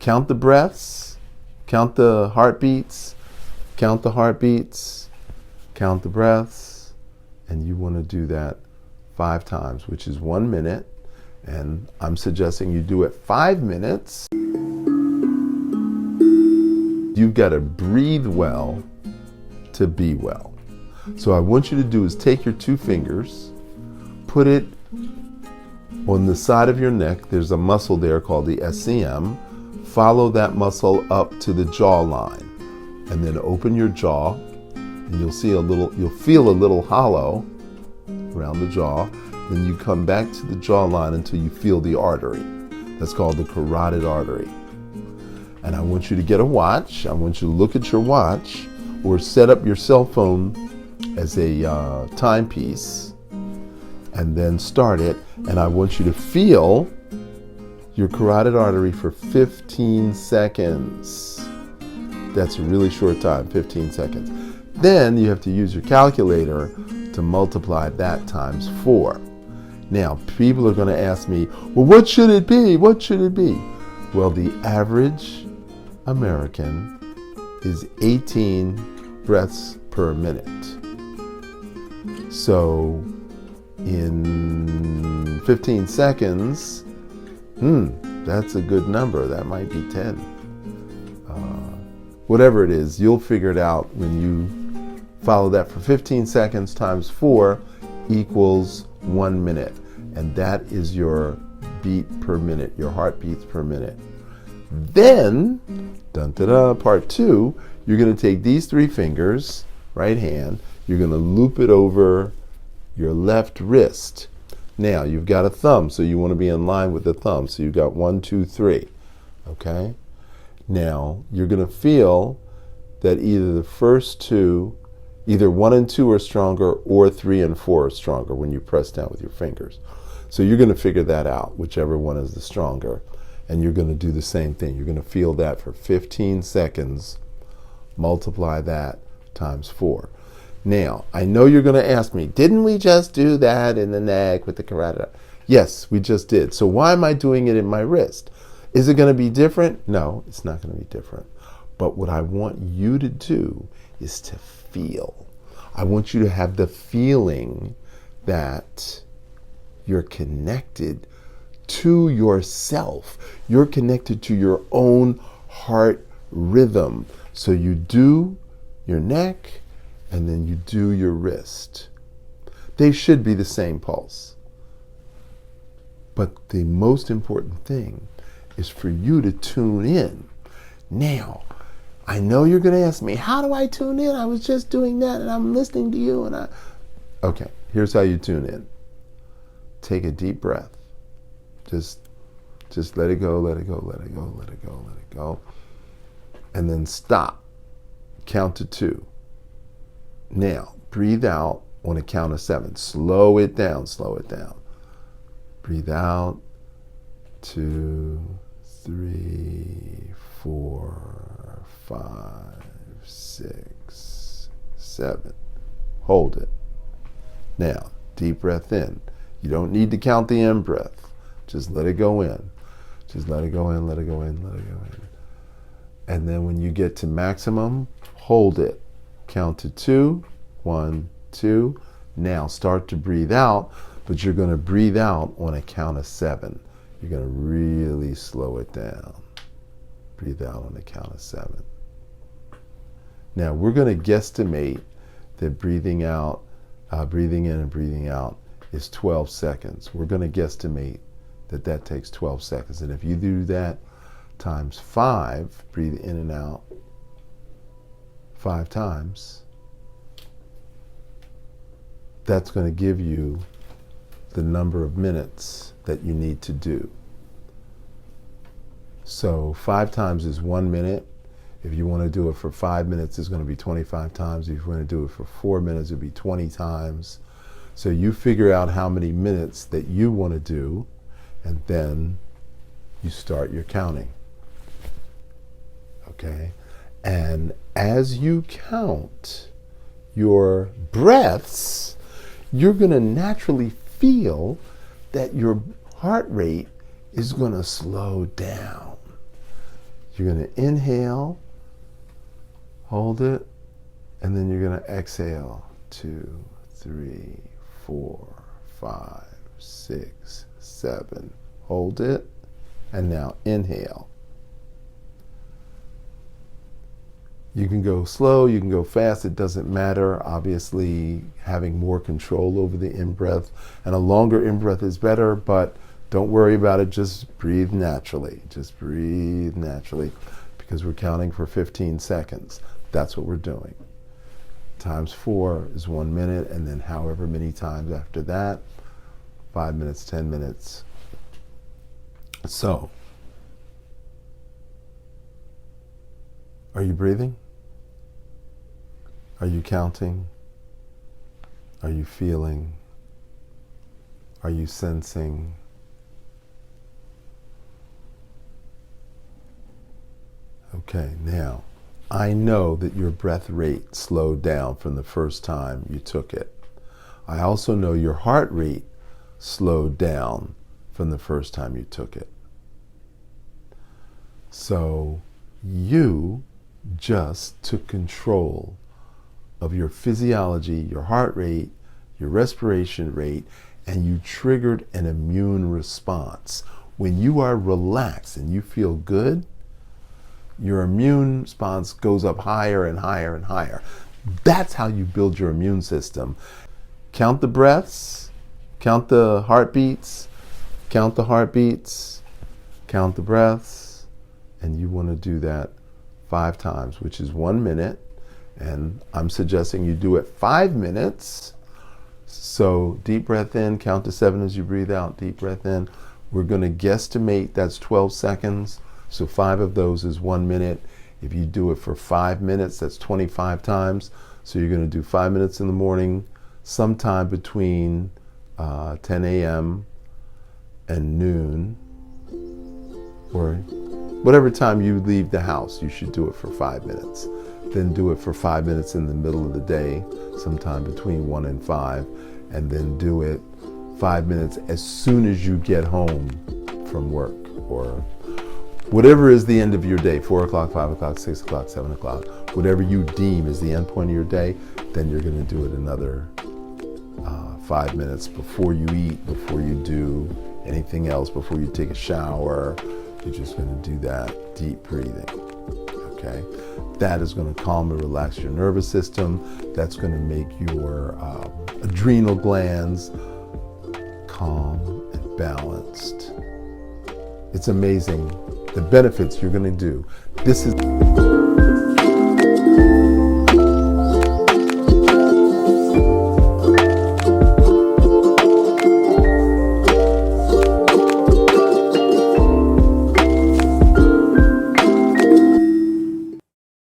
count the breaths, count the heartbeats, count the heartbeats, count the breaths, and you want to do that 5 times, which is 1 minute. And I'm suggesting you do it 5 minutes. You've got to breathe well to be well. So I want you to do is take your 2 fingers, put it on the side of your neck. There's a muscle there called the SCM. Follow that muscle up to the jawline, and then open your jaw, and you'll feel a little hollow around the jaw. Then you come back to the jawline until you feel the artery. That's called the carotid artery. And I want you to get a watch. I want you to look at your watch or set up your cell phone as a timepiece, and then start it. And I want you to feel your carotid artery for 15 seconds. That's a really short time, 15 seconds. Then you have to use your calculator to multiply that times 4. Now, people are going to ask me, well, what should it be? What should it be? Well, the average American is 18 breaths per minute. So in 15 seconds, that's a good number. That might be 10. Whatever it is, you'll figure it out when you follow that for 15 seconds times 4 equals 1 minute. And that is your beat per minute, your heartbeats per minute. Then, part 2, you're going to take these 3 fingers, right hand, you're going to loop it over your left wrist. Now, you've got a thumb, so you want to be in line with the thumb. So you've got 1, 2, 3. Okay? Now, you're going to feel that either the first 2, either 1 and 2 are stronger, or 3 and 4 are stronger when you press down with your fingers. So you're going to figure that out, whichever one is the stronger. And you're going to do the same thing. You're going to feel that for 15 seconds, multiply that times 4. Now, I know you're going to ask me, didn't we just do that in the neck with the carotid? Yes, we just did. So why am I doing it in my wrist? Is it going to be different? No, it's not going to be different. But what I want you to do is to feel. I want you to have the feeling that you're connected to yourself. You're connected to your own heart rhythm. So you do your neck, and then you do your wrist. They should be the same pulse. But the most important thing is for you to tune in. Now, I know you're going to ask me, how do I tune in? I was just doing that, and I'm listening to you. Okay, here's how you tune in. Take a deep breath. Just let it go, let it go, let it go, let it go, let it go. And then stop. Count to 2. Now, breathe out on a count of 7. Slow it down, slow it down. Breathe out. 2, 3, 4, 5, 6, 7. Hold it. Now, deep breath in. You don't need to count the in-breath. Just let it go in. Just let it go in, let it go in, let it go in. And then when you get to maximum, hold it. Count to 2. 1, 2. Now start to breathe out, but you're going to breathe out on a count of 7. You're going to really slow it down. Breathe out on a count of 7. Now we're going to guesstimate that breathing in and breathing out is 12 seconds. We're going to guesstimate that takes 12 seconds. And if you do that times 5, breathe in and out 5 times, that's going to give you the number of minutes that you need to do. So 5 times is 1 minute. If you want to do it for 5 minutes, it's going to be 25 times. If you want to do it for 4 minutes, it'll be 20 times. So you figure out how many minutes that you want to do, and then you start your counting. Okay? And as you count your breaths, you're going to naturally feel that your heart rate is going to slow down. You're going to inhale, hold it, and then you're going to exhale. 2, 3, 4, 5, 6, 7. Hold it, and now inhale. You can go slow, you can go fast, it doesn't matter. Obviously, having more control over the in-breath, and a longer in-breath is better, but don't worry about it, just breathe naturally. Just breathe naturally, because we're counting for 15 seconds. That's what we're doing. Times 4 is 1 minute, and then however many times after that, 5 minutes, 10 minutes. So, are you breathing? Are you counting? Are you feeling? Are you sensing? Okay, now, I know that your breath rate slowed down from the first time you took it. I also know your heart rate slowed down from the first time you took it. So, you just took control of your physiology, your heart rate, your respiration rate, and you triggered an immune response. When you are relaxed and you feel good, your immune response goes up higher and higher and higher. That's how you build your immune system. Count the breaths, count the heartbeats, count the heartbeats, count the breaths, and you want to do that 5 times, which is 1 minute. And I'm suggesting you do it 5 minutes. So deep breath in, count to 7 as you breathe out, deep breath in. We're going to guesstimate that's 12 seconds. So 5 of those is 1 minute. If you do it for 5 minutes, that's 25 times. So you're going to do 5 minutes in the morning, sometime between 10 a.m. and noon, or whatever time you leave the house, you should do it for 5 minutes. Then do it for 5 minutes in the middle of the day, sometime between 1 and 5, and then do it 5 minutes as soon as you get home from work, or whatever is the end of your day, 4 o'clock, 5 o'clock, 6 o'clock, 7 o'clock, whatever you deem is the end point of your day. Then you're going to do it another 5 minutes before you eat, before you do anything else, before you take a shower. You're just going to do that deep breathing. Okay, that is going to calm and relax your nervous system. That's going to make your adrenal glands calm and balanced. It's amazing the benefits you're going to do. This is